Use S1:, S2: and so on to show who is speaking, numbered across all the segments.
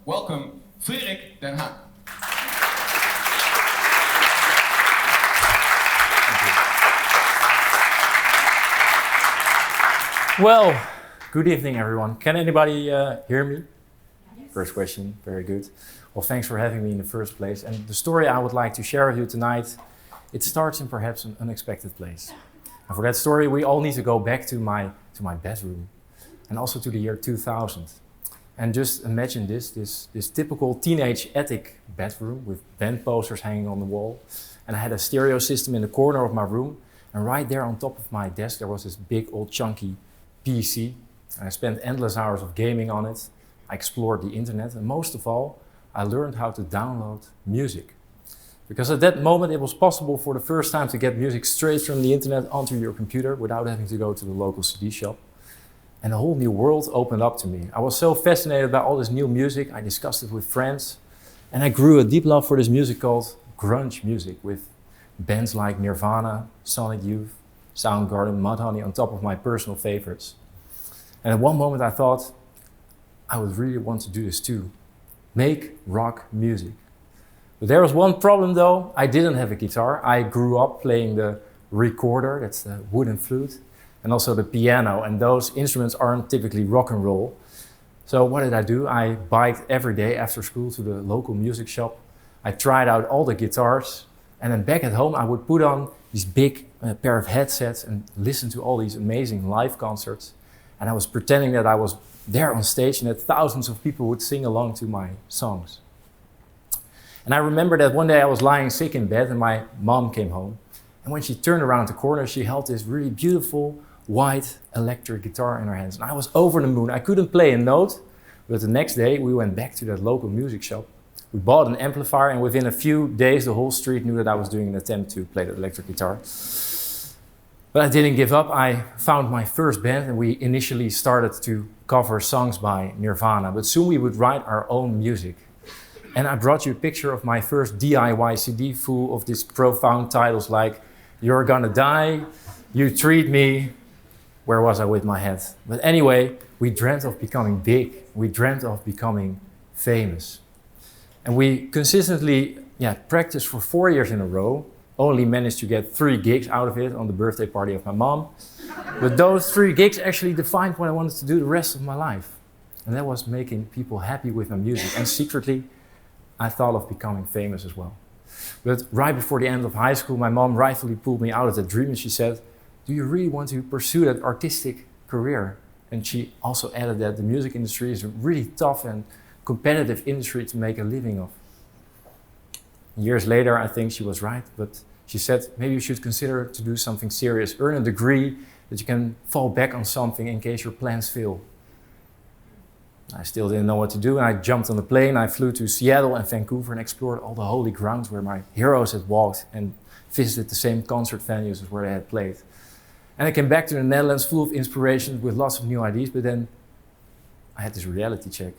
S1: welcome Frerick Den Haan.
S2: Well, good evening everyone. Can anybody hear me? Yes. First question, very good. Well, thanks for having me in the first place. And the story I would like to share with you tonight, it starts in perhaps an unexpected place. And for that story, we all need to go back to my bedroom and also to the year 2000. And just imagine this typical teenage attic bedroom with band posters hanging on the wall. And I had a stereo system in the corner of my room. And right there on top of my desk, there was this big old chunky PC. And I spent endless hours of gaming on it. I explored the internet, and most of all, I learned how to download music. Because at that moment, it was possible for the first time to get music straight from the internet onto your computer without having to go to the local CD shop. And a whole new world opened up to me. I was so fascinated by all this new music. I discussed it with friends. And I grew a deep love for this music called grunge music, with bands like Nirvana, Sonic Youth, Soundgarden, Mudhoney on top of my personal favorites. And at one moment I thought, I would really want to do this too. Make rock music. But there was one problem though. I didn't have a guitar. I grew up playing the recorder, that's the wooden flute, and also the piano, and those instruments aren't typically rock and roll. So what did I do? I biked every day after school to the local music shop. I tried out all the guitars, and then back at home I would put on these big pair of headsets and listen to all these amazing live concerts. And I was pretending that I was there on stage and that thousands of people would sing along to my songs. And I remember that one day I was lying sick in bed and my mom came home. And when she turned around the corner, she held this really beautiful white electric guitar in her hands. And I was over the moon. I couldn't play a note, but the next day we went back to that local music shop. We bought an amplifier, and within a few days the whole street knew that I was doing an attempt to play the electric guitar. But I didn't give up. I found my first band, and we initially started to cover songs by Nirvana, but soon we would write our own music. And I brought you a picture of my first DIY CD full of these profound titles like You're Gonna Die, You Treat Me. Where was I with my head? But anyway, we dreamt of becoming big. We dreamt of becoming famous. And we consistently practiced for 4 years in a row. Only managed to get 3 gigs out of it on the birthday party of my mom. But those 3 gigs actually defined what I wanted to do the rest of my life. And that was making people happy with my music. And secretly, I thought of becoming famous as well. But right before the end of high school, my mom rightfully pulled me out of that dream and she said, do you really want to pursue that artistic career? And she also added that the music industry is a really tough and competitive industry to make a living of. Years later, I think she was right, but she said, maybe you should consider to do something serious, earn a degree that you can fall back on something in case your plans fail. I still didn't know what to do, and I jumped on a plane. I flew to Seattle and Vancouver and explored all the holy grounds where my heroes had walked and visited the same concert venues as where they had played. And I came back to the Netherlands full of inspiration with lots of new ideas, but then I had this reality check.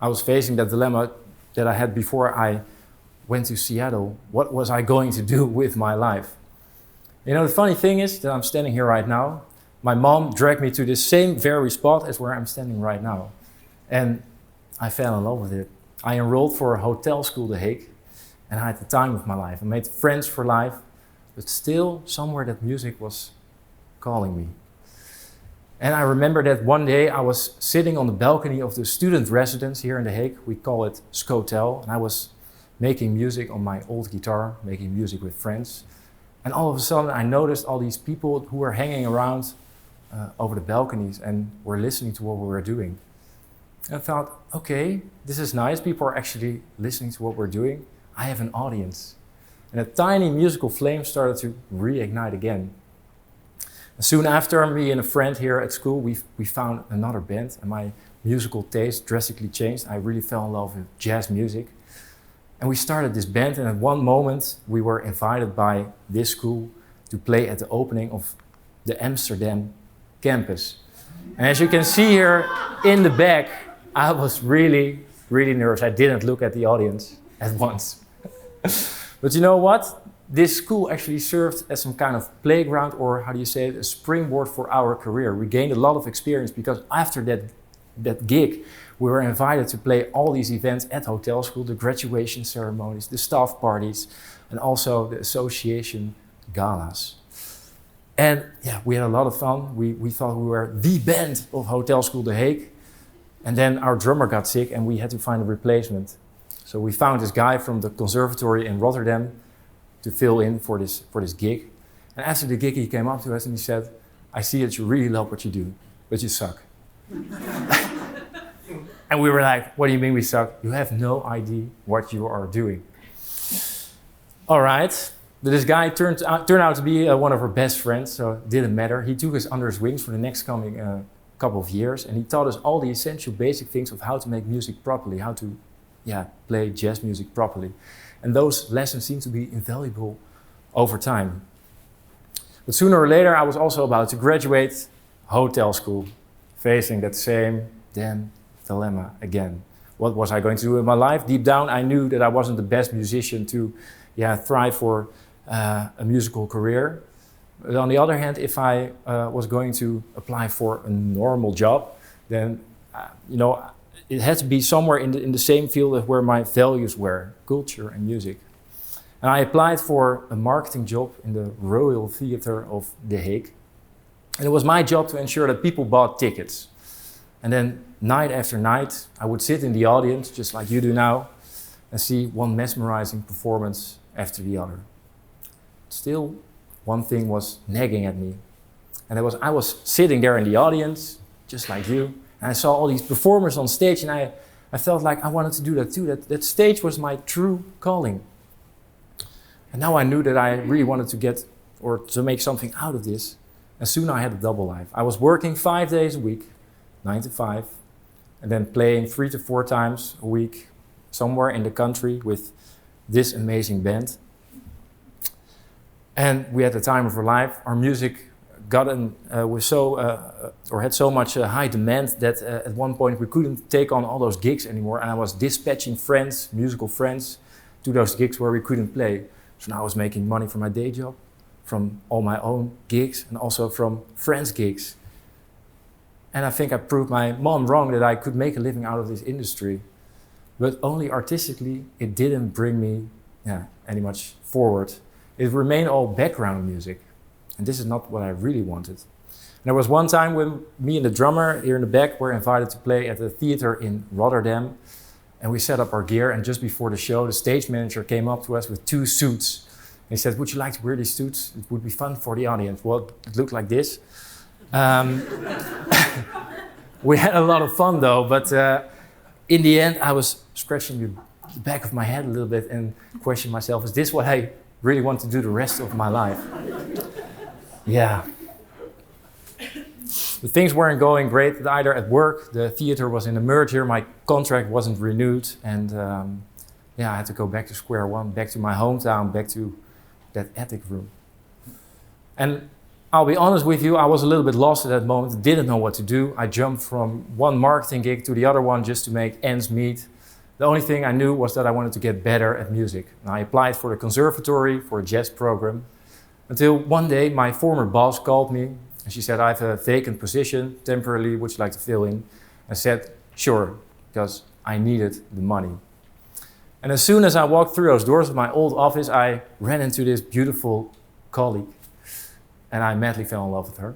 S2: I was facing that dilemma that I had before I went to Seattle. What was I going to do with my life? You know, the funny thing is that I'm standing here right now. My mom dragged me to this same very spot as where I'm standing right now. And I fell in love with it. I enrolled for a hotel school at Hague, and I had the time of my life. I made friends for life, but still somewhere that music was calling me. And I remember that one day I was sitting on the balcony of the student residence here in The Hague. We call it Scotel, and I was making music on my old guitar, making music with friends. And all of a sudden I noticed all these people who were hanging around over the balconies and were listening to what we were doing. And I thought, okay, this is nice. People are actually listening to what we're doing. I have an audience. And a tiny musical flame started to reignite again. And soon after, me and a friend here at school, we found another band, and my musical taste drastically changed. I really fell in love with jazz music. And we started this band, and at one moment we were invited by this school to play at the opening of the Amsterdam campus. And as you can see here in the back, I was really nervous. I didn't look at the audience at once. But you know what? This school actually served as some kind of playground, or how do you say it, a springboard for our career. We gained a lot of experience because after that that gig, we were invited to play all these events at hotel school, the graduation ceremonies, the staff parties, and also the association galas. And yeah, we had a lot of fun. We thought we were the band of Hotel School The Hague. And then our drummer got sick and we had to find a replacement. So we found this guy from the conservatory in Rotterdam to fill in for this gig. And after the gig, he came up to us and he said, "I see that you really love what you do, but you suck." And we were like, "What do you mean we suck? You have no idea what you are doing." All right. But this guy turned out to be one of our best friends, so it didn't matter. He took us under his wings for the next coming couple of years, and he taught us all the essential basic things of how to make music properly, how to play jazz music properly. And those lessons seem to be invaluable over time. But sooner or later, I was also about to graduate hotel school, facing that same damn dilemma again. What was I going to do in my life? Deep down, I knew that I wasn't the best musician to thrive for a musical career. But on the other hand, if I was going to apply for a normal job, then it had to be somewhere in the same field as where my values were, culture and music. And I applied for a marketing job in the Royal Theatre of The Hague. And it was my job to ensure that people bought tickets. And then night after night, I would sit in the audience, just like you do now, and see one mesmerizing performance after the other. Still, one thing was nagging at me. And I was sitting there in the audience, just like you, and I saw all these performers on stage, and I felt like I wanted to do that too. That stage was my true calling. And now I knew that I really wanted to make something out of this. And soon I had a double life. I was working 5 days a week, 9 to 5, and then playing 3 to 4 times a week somewhere in the country with this amazing band. And we had the time of our life. Our music had so much high demand that at one point we couldn't take on all those gigs anymore. And I was dispatching friends, musical friends, to those gigs where we couldn't play. So now I was making money from my day job, from all my own gigs, and also from friends' gigs. And I think I proved my mom wrong that I could make a living out of this industry. But only artistically, it didn't bring me any much forward. It remained all background music. And this is not what I really wanted. And there was one time when me and the drummer here in the back were invited to play at the theater in Rotterdam. And we set up our gear, and just before the show, the stage manager came up to us with 2 suits. And he said, "Would you like to wear these suits? It would be fun for the audience." Well, it looked like this. We had a lot of fun though, but in the end I was scratching the back of my head a little bit and questioning myself, is this what I really want to do the rest of my life? Yeah. But things weren't going great either at work. The theater was in a merger, my contract wasn't renewed, and I had to go back to square one, back to my hometown, back to that attic room. And I'll be honest with you, I was a little bit lost at that moment, didn't know what to do. I jumped from one marketing gig to the other one just to make ends meet. The only thing I knew was that I wanted to get better at music. And I applied for the conservatory for a jazz program, until one day my former boss called me and she said, "I have a vacant position, temporarily, would you like to fill in?" I said, "Sure," because I needed the money. And as soon as I walked through those doors of my old office, I ran into this beautiful colleague. And I madly fell in love with her.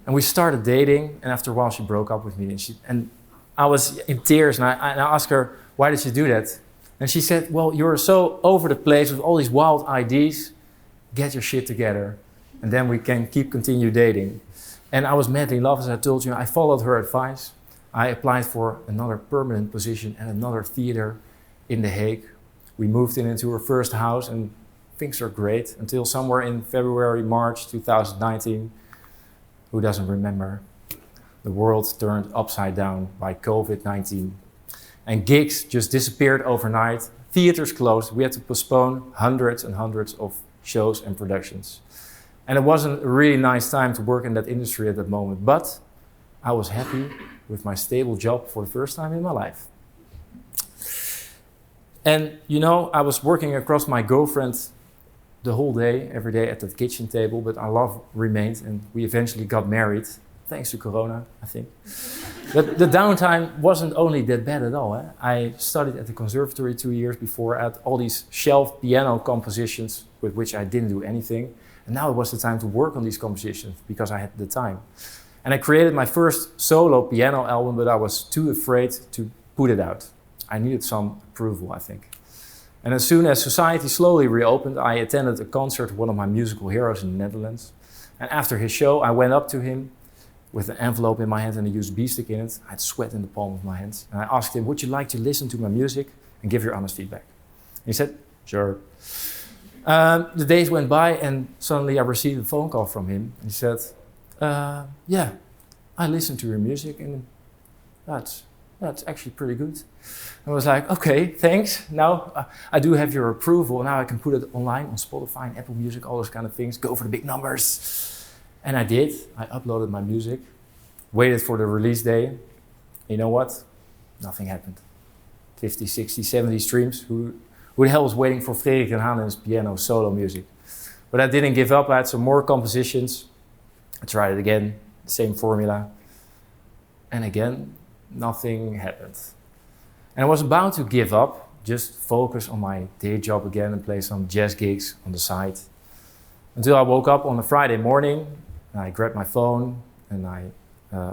S2: And we started dating, and after a while she broke up with me. And I was in tears, and I asked her, "Why did she do that?" And she said, "Well, you're so over the place with all these wild ideas. Get your shit together, and then we can continue dating." And I was madly in love, as I told you. I followed her advice. I applied for another permanent position at another theater in The Hague. We moved into her first house, and things are great until somewhere in February, March 2019. Who doesn't remember? The world turned upside down by COVID-19. And gigs just disappeared overnight. Theaters closed. We had to postpone hundreds and hundreds of shows and productions. And it wasn't a really nice time to work in that industry at that moment. But I was happy with my stable job for the first time in my life. And I was working across my girlfriend the whole day, every day at the kitchen table, but our love remained, and we eventually got married, thanks to Corona, I think. But the downtime wasn't only that bad at all. I studied at the conservatory 2 years before. I had all these shelved piano compositions with which I didn't do anything. And now it was the time to work on these compositions because I had the time. And I created my first solo piano album, but I was too afraid to put it out. I needed some approval, I think. And as soon as society slowly reopened, I attended a concert of one of my musical heroes in the Netherlands. And after his show, I went up to him with an envelope in my hand and a USB stick in it. I had sweat in the palm of my hands. And I asked him, would you like to listen to my music and give your honest feedback? And he said, sure. The days went by and suddenly I received a phone call from him. He said, yeah, I listened to your music and that's actually pretty good. I was like, okay, thanks. Now I do have your approval. Now I can put it online on Spotify and Apple Music, all those kind of things. Go for the big numbers. And I did. I uploaded my music, waited for the release day. You know what? Nothing happened. 50, 60, 70 streams. Who the hell was waiting for Frerick and Haan's piano solo music? But I didn't give up. I had some more compositions. I tried it again, the same formula. And again, nothing happened. And I was about to give up, just focus on my day job again and play some jazz gigs on the side. Until I woke up on a Friday morning, and I grabbed my phone and I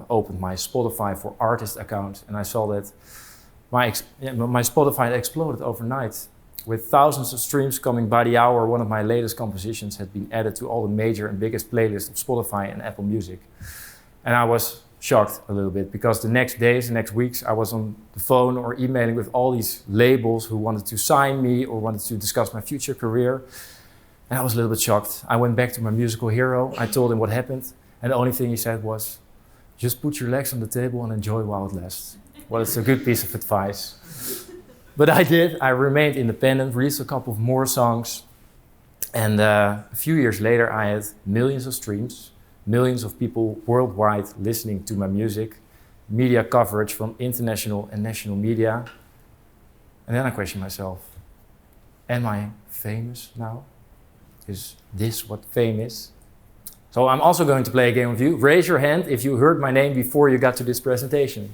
S2: opened my Spotify for Artist account, and I saw that my Spotify had exploded overnight. With thousands of streams coming by the hour, one of my latest compositions had been added to all the major and biggest playlists of Spotify and Apple Music. And I was shocked a little bit because the next days, the next weeks, I was on the phone or emailing with all these labels who wanted to sign me or wanted to discuss my future career. And I was a little bit shocked. I went back to my musical hero. I told him what happened. And the only thing he said was, just put your legs on the table and enjoy while it lasts. Well, it's a good piece of advice. But I did. I remained independent, released a couple of more songs. And a few years later, I had millions of streams, millions of people worldwide listening to my music, media coverage from international and national media. And then I questioned myself, am I famous now? Is this what fame is? So I'm also going to play a game with you. Raise your hand if you heard my name before you got to this presentation.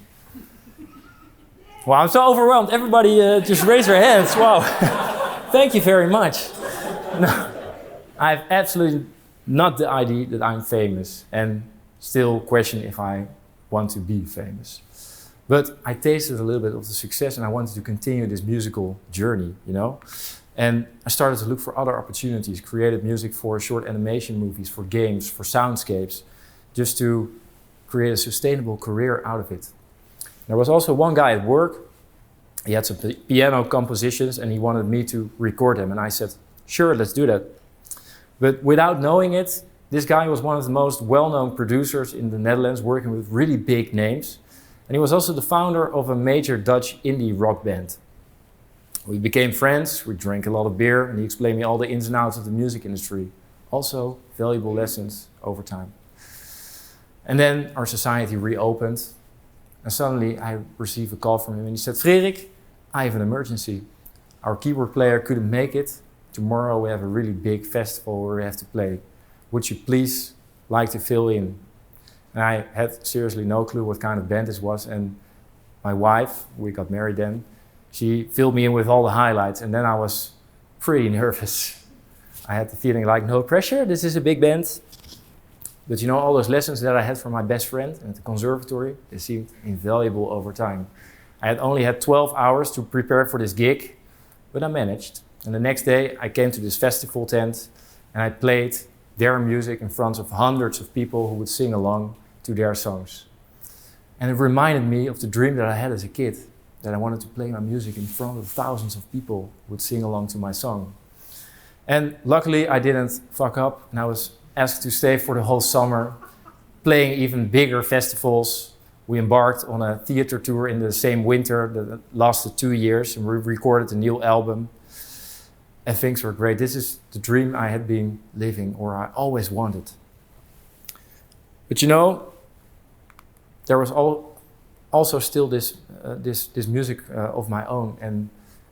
S2: Wow, I'm so overwhelmed. Everybody just raise their hands. Wow. Thank you very much. No, I have absolutely not the idea that I'm famous and still question if I want to be famous. But I tasted a little bit of the success and I wanted to continue this musical journey, you know? And I started to look for other opportunities, created music for short animation movies, for games, for soundscapes, just to create a sustainable career out of it. There was also one guy at work, he had some piano compositions and he wanted me to record them. And I said, sure, let's do that. But without knowing it, this guy was one of the most well-known producers in the Netherlands, working with really big names. And he was also the founder of a major Dutch indie rock band. We became friends, we drank a lot of beer, and he explained me all the ins and outs of the music industry. Also, valuable lessons over time. And then our society reopened, and suddenly I received a call from him, and he said, Frerick, I have an emergency. Our keyboard player couldn't make it. Tomorrow we have a really big festival where we have to play. Would you please like to fill in? And I had seriously no clue what kind of band this was, and my wife, we got married then, she filled me in with all the highlights, and then I was pretty nervous. I had the feeling like, no pressure, this is a big band. But you know, all those lessons that I had from my best friend at the conservatory, they seemed invaluable over time. I had only had 12 hours to prepare for this gig, but I managed. And the next day I came to this festival tent and I played their music in front of hundreds of people who would sing along to their songs. And it reminded me of the dream that I had as a kid, that I wanted to play my music in front of thousands of people who would sing along to my song. And luckily I didn't fuck up, and I was asked to stay for the whole summer, playing even bigger festivals. We embarked on a theater tour in the same winter that lasted 2 years, and we recorded a new album. And things were great. This is the dream I had been living, or I always wanted. But you know, there was also still this music of my own, and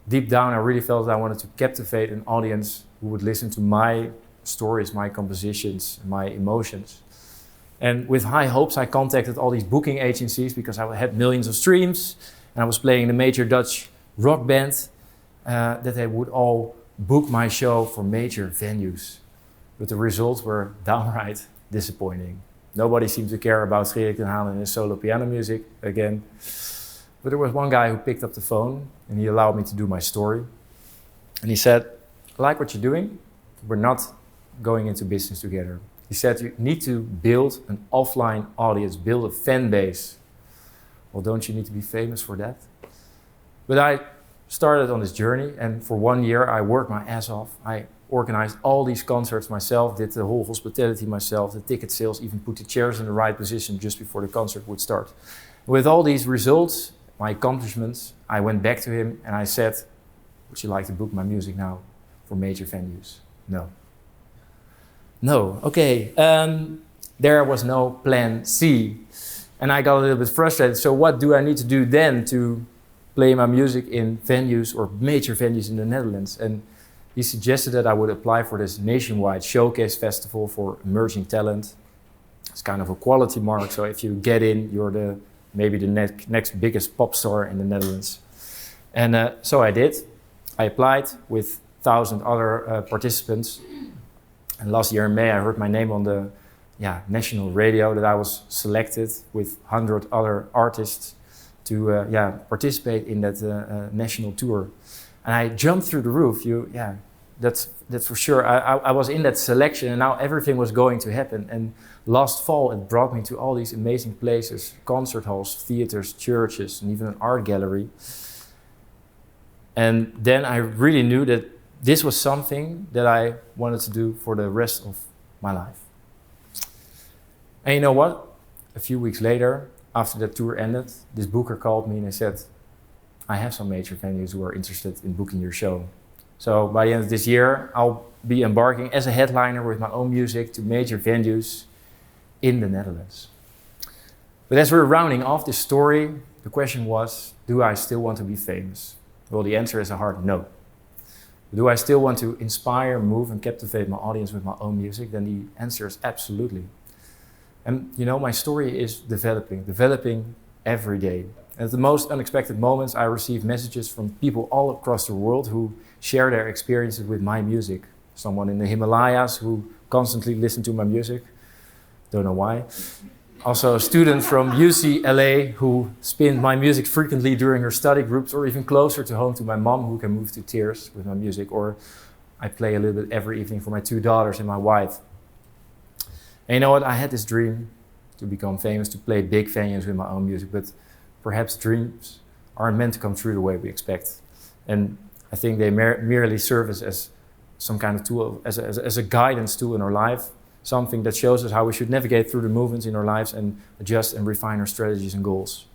S2: deep down I really felt that I wanted to captivate an audience who would listen to my stories, my compositions, my emotions. And with high hopes, I contacted all these booking agencies because I had millions of streams and I was playing in a major Dutch rock band, that they would all book my show for major venues. But the results were downright disappointing. Nobody seemed to care about Frerick and Haan and his solo piano music again. But there was one guy who picked up the phone and he allowed me to do my story. And he said, "I like what you're doing, we're not going into business together." He said, "You need to build an offline audience, build a fan base." Well, don't you need to be famous for that? But I started on this journey, and for 1 year I worked my ass off. I organized all these concerts myself, did the whole hospitality myself, the ticket sales, even put the chairs in the right position just before the concert would start. With all these results, my accomplishments, I went back to him and I said, "Would you like to book my music now for major venues?" No. No, okay. There was no plan C. And I got a little bit frustrated. So what do I need to do then to play my music in venues or major venues in the Netherlands? And he suggested that I would apply for this nationwide showcase festival for emerging talent. It's kind of a quality mark. So if you get in, you're maybe the next biggest pop star in the Netherlands. And so I did. I applied with 1,000 other participants. And last year in May, I heard my name on the national radio that I was selected with 100 other artists to participate in that national tour. And I jumped through the roof. That's for sure. I was in that selection, and now everything was going to happen. And last fall, it brought me to all these amazing places: concert halls, theaters, churches, and even an art gallery. And then I really knew that this was something that I wanted to do for the rest of my life. And you know what? A few weeks later, after that tour ended, this booker called me and he said, "I have some major venues who are interested in booking your show. So by the end of this year, I'll be embarking as a headliner with my own music to major venues in the Netherlands." But as we're rounding off this story, the question was, do I still want to be famous? Well, the answer is a hard no. Do I still want to inspire, move, and captivate my audience with my own music? Then the answer is absolutely. And you know, my story is developing every day. And at the most unexpected moments, I receive messages from people all across the world who share their experiences with my music. Someone in the Himalayas who constantly listen to my music. Don't know why. Also a student from UCLA who spins my music frequently during her study groups, or even closer to home to my mom who can move to tears with my music. Or I play a little bit every evening for my 2 daughters and my wife. And you know what? I had this dream to become famous, to play big venues with my own music, but perhaps dreams aren't meant to come true the way we expect. And I think they merely serve as some kind of tool, as a guidance tool in our life, something that shows us how we should navigate through the movements in our lives and adjust and refine our strategies and goals.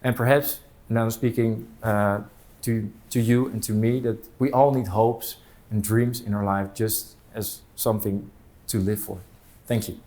S2: And perhaps, now I'm speaking to you and to me, that we all need hopes and dreams in our life just as something to live for. Thank you.